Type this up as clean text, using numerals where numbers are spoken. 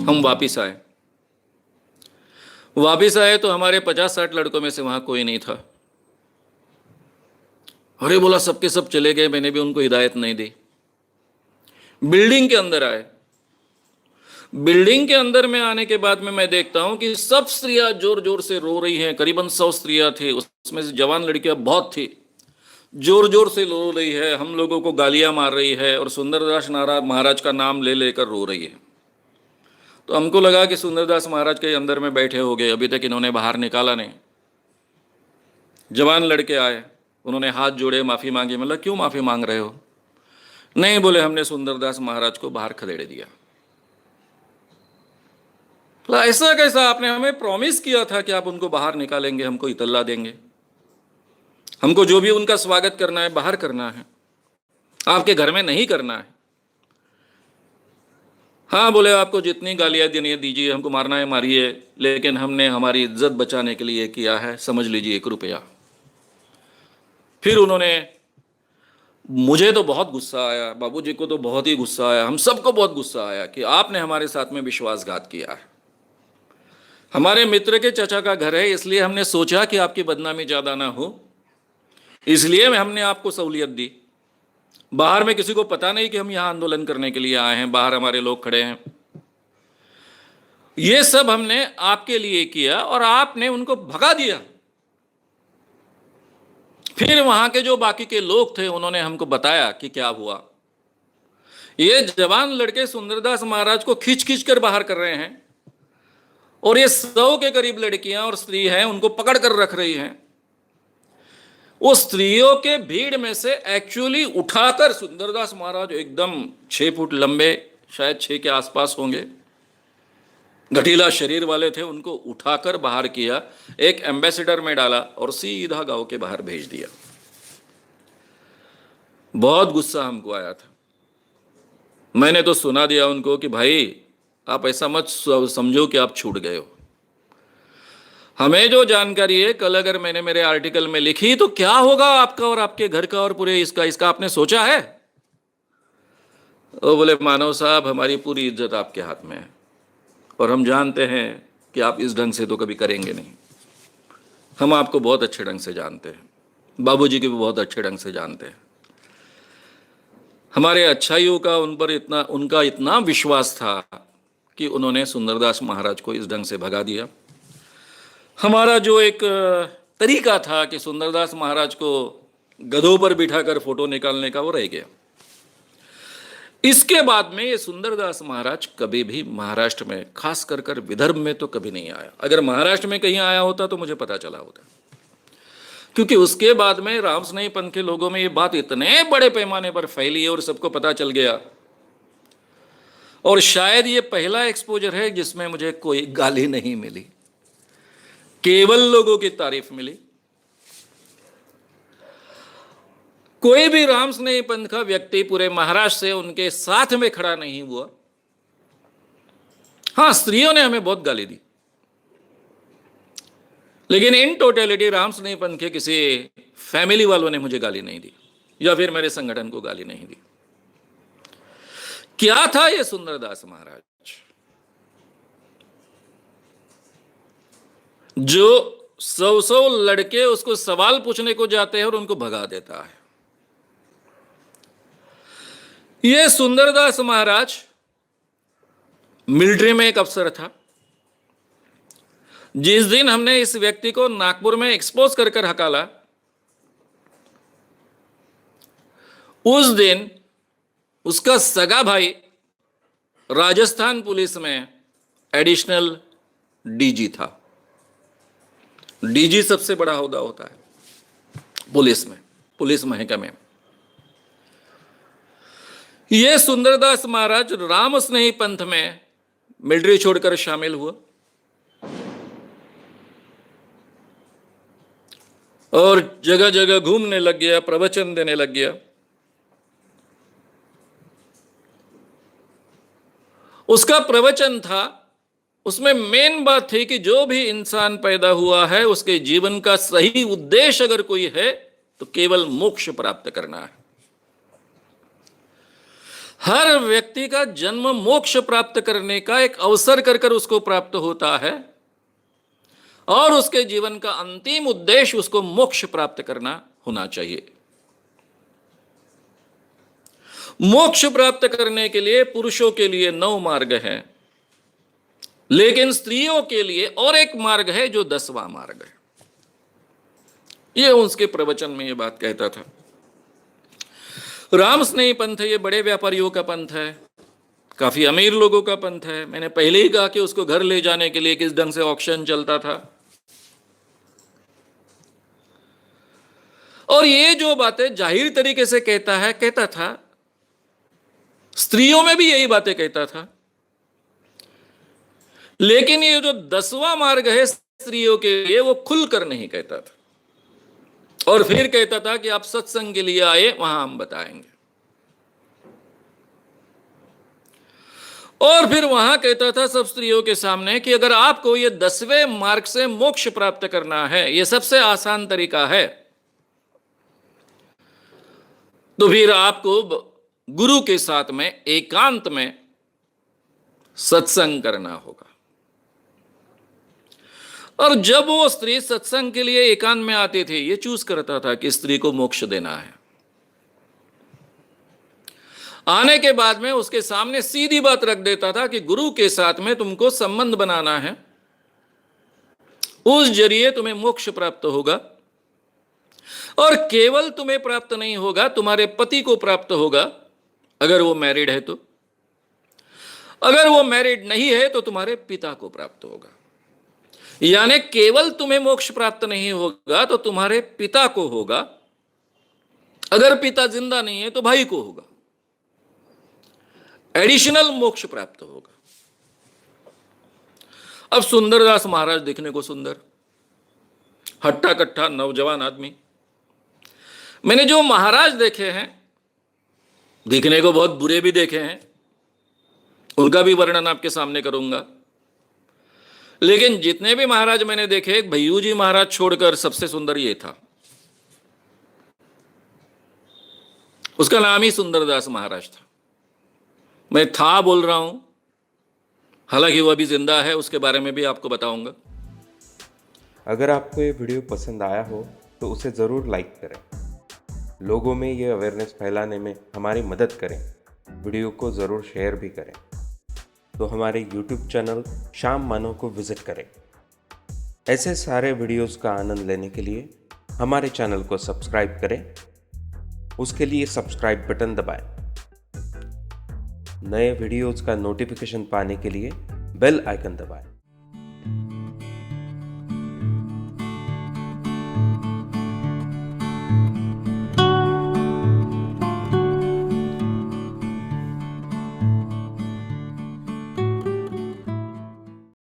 हम वापिस आए तो हमारे 50-60 लड़कों में से वहां कोई नहीं था। अरे बोला सबके सब चले गए, मैंने भी उनको हिदायत नहीं दी। बिल्डिंग के अंदर आए। बिल्डिंग के अंदर में आने के बाद में मैं देखता हूं कि सब स्त्रियां जोर जोर से रो रही हैं। करीबन 100 स्त्रियां थी, उसमें से जवान लड़कियां बहुत थी, जोर जोर से रो रही है, हम लोगों को गालियां मार रही है और सुंदरदास महाराज का नाम ले लेकर रो रही है। तो हमको लगा कि सुंदरदास महाराज के अंदर में बैठे हो गए, अभी तक इन्होंने बाहर निकाला नहीं। जवान लड़के आए, उन्होंने हाथ जोड़े, माफी मांगी। मतलब क्यों माफी मांग रहे हो? नहीं, बोले हमने सुंदरदास महाराज को बाहर खदेड़ दिया। ऐसा कैसा? आपने हमें प्रॉमिस किया था कि आप उनको बाहर निकालेंगे, हमको इतला देंगे, हमको जो भी उनका स्वागत करना है बाहर करना है, आपके घर में नहीं करना है। हाँ बोले आपको जितनी गालियां देनी है दीजिए, हमको मारना है मारिए, लेकिन हमने हमारी इज्जत बचाने के लिए किया है, समझ लीजिए 1 रुपया। फिर उन्होंने, मुझे तो बहुत गुस्सा आया, बाबूजी को तो बहुत ही गुस्सा आया, हम सबको बहुत गुस्सा आया कि आपने हमारे साथ में विश्वासघात किया है। हमारे मित्र के चचा का घर है, इसलिए हमने सोचा कि आपकी बदनामी ज्यादा ना हो, इसलिए हमने आपको सहूलियत दी। बाहर में किसी को पता नहीं कि हम यहां आंदोलन करने के लिए आए हैं, बाहर हमारे लोग खड़े हैं। ये सब हमने आपके लिए किया और आपने उनको भगा दिया। फिर वहां के जो बाकी के लोग थे उन्होंने हमको बताया कि क्या हुआ। ये जवान लड़के सुंदरदास महाराज को खींच खींच कर बाहर कर रहे हैं और ये 100 के करीब लड़कियां और स्त्री हैं, उनको पकड़ कर रख रही हैं। उस स्त्रियों के भीड़ में से एक्चुअली उठाकर सुंदरदास महाराज, एकदम 6 फुट लंबे, शायद 6 के आसपास होंगे, गठीला शरीर वाले थे, उनको उठाकर बाहर किया, एक एम्बेसडर में डाला और सीधा गांव के बाहर भेज दिया। बहुत गुस्सा हमको आया था। मैंने तो सुना दिया उनको कि भाई आप ऐसा मत समझो कि आप छूट गए हो। हमें जो जानकारी है, कल अगर मैंने मेरे आर्टिकल में लिखी तो क्या होगा आपका और आपके घर का और पूरे इसका आपने सोचा है? वो बोले मानव साहब, हमारी पूरी इज्जत आपके हाथ में है और हम जानते हैं कि आप इस ढंग से तो कभी करेंगे नहीं। हम आपको बहुत अच्छे ढंग से जानते हैं, बाबूजी को भी बहुत अच्छे ढंग से जानते हैं। हमारे अच्छाइयों का उनका इतना विश्वास था कि उन्होंने सुंदरदास महाराज को इस ढंग से भगा दिया। हमारा जो एक तरीका था कि सुंदरदास महाराज को गधों पर बिठाकर फोटो निकालने का, वो रह गया। इसके बाद में ये सुंदरदास महाराज कभी भी महाराष्ट्र में, खास कर विदर्भ में तो कभी नहीं आया। अगर महाराष्ट्र में कहीं आया होता तो मुझे पता चला होता, क्योंकि उसके बाद में रामस्नेही पंथ के लोगों में ये बात इतने बड़े पैमाने पर फैली है और सबको पता चल गया। और शायद ये पहला एक्सपोजर है जिसमें मुझे कोई गाली नहीं मिली, केवल लोगों की तारीफ मिली। कोई भी रामस्नेही पंथ का व्यक्ति पूरे महाराष्ट्र से उनके साथ में खड़ा नहीं हुआ। हां, स्त्रियों ने हमें बहुत गाली दी, लेकिन इन टोटलिटी रामस्नेही पंथ के किसी फैमिली वालों ने मुझे गाली नहीं दी या फिर मेरे संगठन को गाली नहीं दी। क्या था ये सुंदरदास महाराज, जो 100 लड़के उसको सवाल पूछने को जाते हैं और उनको भगा देता है। ये सुंदरदास महाराज मिलिट्री में एक अफसर था। जिस दिन हमने इस व्यक्ति को नागपुर में एक्सपोज कर हकाला, उस दिन उसका सगा भाई राजस्थान पुलिस में एडिशनल डीजी था। डीजी सबसे बड़ा ओहदा होता है पुलिस में, पुलिस महकमे में। यह सुंदरदास महाराज रामस्नेही पंथ में मिलिट्री छोड़कर शामिल हुआ और जगह जगह घूमने लग गया, प्रवचन देने लग गया। उसका प्रवचन था, उसमें मेन बात थी कि जो भी इंसान पैदा हुआ है उसके जीवन का सही उद्देश्य अगर कोई है तो केवल मोक्ष प्राप्त करना है। हर व्यक्ति का जन्म मोक्ष प्राप्त करने का एक अवसर कर उसको प्राप्त होता है और उसके जीवन का अंतिम उद्देश्य उसको मोक्ष प्राप्त करना होना चाहिए। मोक्ष प्राप्त करने के लिए पुरुषों के लिए 9 मार्ग हैं, लेकिन स्त्रियों के लिए और एक मार्ग है जो 10वां मार्ग है। ये उसके प्रवचन में ये बात कहता था। राम स्नेही पंथ ये बड़े व्यापारियों का पंथ है, काफी अमीर लोगों का पंथ है। मैंने पहले ही कहा कि उसको घर ले जाने के लिए किस ढंग से ऑक्शन चलता था। और ये जो बातें जाहिर तरीके से कहता था, स्त्रियों में भी यही बातें कहता था। लेकिन ये जो 10वां मार्ग है स्त्रियों के लिए, वो खुलकर नहीं कहता था। और फिर कहता था कि आप सत्संग के लिए आए, वहां हम बताएंगे। और फिर वहां कहता था सब स्त्रियों के सामने कि अगर आपको ये 10वें मार्ग से मोक्ष प्राप्त करना है, ये सबसे आसान तरीका है, तो फिर आपको गुरु के साथ में एकांत में सत्संग करना होगा। और जब वो स्त्री सत्संग के लिए एकांत में आती थी, ये चूज करता था कि स्त्री को मोक्ष देना है। आने के बाद में उसके सामने सीधी बात रख देता था कि गुरु के साथ में तुमको संबंध बनाना है, उस जरिए तुम्हें मोक्ष प्राप्त होगा। और केवल तुम्हें प्राप्त नहीं होगा, तुम्हारे पति को प्राप्त होगा, अगर वो मैरिड है तो। अगर वो मैरिड नहीं है तो तुम्हारे पिता को प्राप्त होगा। यानी केवल तुम्हें मोक्ष प्राप्त नहीं होगा तो तुम्हारे पिता को होगा, अगर पिता जिंदा नहीं है तो भाई को होगा, एडिशनल मोक्ष प्राप्त होगा। अब सुंदरदास महाराज दिखने को सुंदर, हट्टा कट्टा नौजवान आदमी। मैंने जो महाराज देखे हैं, दिखने को बहुत बुरे भी देखे हैं, उनका भी वर्णन आपके सामने करूंगा। लेकिन जितने भी महाराज मैंने देखे, भैयू जी महाराज छोड़कर सबसे सुंदर ये था। उसका नाम ही सुंदरदास महाराज था। मैं था बोल रहा हूं, हालांकि वो अभी जिंदा है, उसके बारे में भी आपको बताऊंगा। अगर आपको ये वीडियो पसंद आया हो तो उसे ज़रूर लाइक करें, लोगों में ये अवेयरनेस फैलाने में हमारी मदद करें। वीडियो को ज़रूर शेयर भी करें। तो हमारे YouTube चैनल श्याम मानव को विज़िट करें। ऐसे सारे वीडियोस का आनंद लेने के लिए हमारे चैनल को सब्सक्राइब करें। उसके लिए सब्सक्राइब बटन दबाएं। नए वीडियोस का नोटिफिकेशन पाने के लिए बेल आइकन दबाएं।